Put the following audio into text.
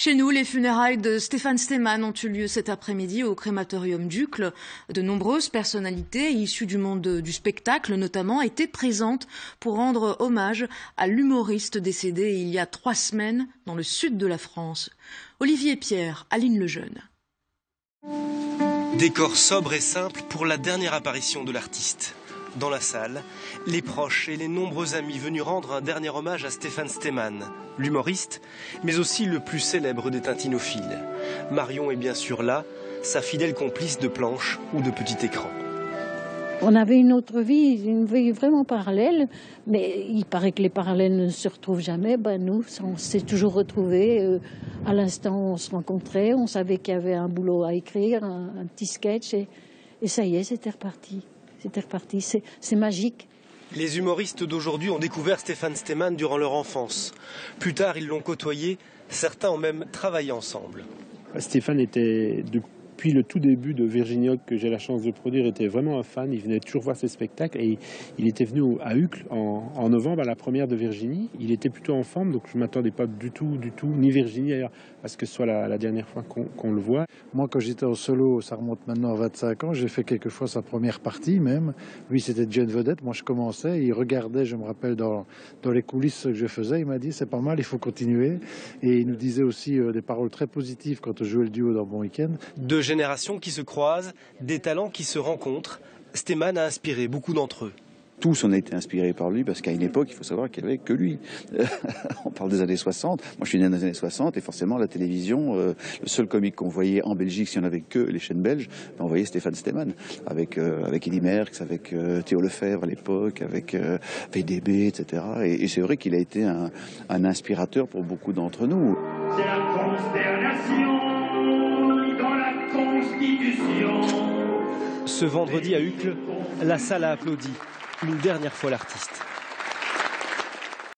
Chez nous, les funérailles de Stéphane Stéman ont eu lieu cet après-midi au crématorium d'Uccle. De nombreuses personnalités issues du monde du spectacle, notamment, étaient présentes pour rendre hommage à l'humoriste décédé il y a 3 semaines dans le sud de la France. Olivier Pierre, Aline Lejeune. Décor sobre et simple pour la dernière apparition de l'artiste. Dans la salle, les proches et les nombreux amis venus rendre un dernier hommage à Stéphane Stéman, l'humoriste, mais aussi le plus célèbre des tintinophiles. Marion est bien sûr là, sa fidèle complice de planche ou de petit écran. On avait une autre vie, une vie vraiment parallèle, mais il paraît que les parallèles ne se retrouvent jamais. Nous, on s'est toujours retrouvés. À l'instant, on se rencontrait, on savait qu'il y avait un boulot à écrire, un petit sketch, et ça y est, c'était reparti. C'est magique. Les humoristes d'aujourd'hui ont découvert Stéphane Stéman durant leur enfance. Plus tard, ils l'ont côtoyé. Certains ont même travaillé ensemble. Stéphane était, depuis le tout début de Virginie que j'ai la chance de produire, était vraiment un fan. Il venait toujours voir ses spectacles et il était venu à Uccle en novembre à la première de Virginie. Il était plutôt en forme, donc je ne m'attendais pas du tout, ni Virginie d'ailleurs, à ce que ce soit la dernière fois qu'on le voit. Moi, quand j'étais en solo, ça remonte maintenant à 25 ans, j'ai fait quelquefois sa première partie même. Lui, c'était jeune vedette, moi je commençais, il regardait, je me rappelle, dans les coulisses ce que je faisais, il m'a dit c'est pas mal, il faut continuer. Et il nous disait aussi des paroles très positives quand on jouait le duo dans Bon Week-end. Deux générations qui se croisent, des talents qui se rencontrent. Stéman a inspiré beaucoup d'entre eux. Tous on a été inspirés par lui parce qu'à une époque, il faut savoir qu'il n'y avait que lui. On parle des années 60. Moi, je suis né dans les années 60 et forcément, la télévision, le seul comique qu'on voyait en Belgique, s'il n'y en avait que les chaînes belges, on voyait Stéphane Stéman avec Eddy Merckx, avec Théo Lefebvre à l'époque, avec VDB, etc. Et c'est vrai qu'il a été un inspirateur pour beaucoup d'entre nous. C'est la consternation dans la Constitution. Ce vendredi à Uccle, la salle a applaudi une dernière fois l'artiste.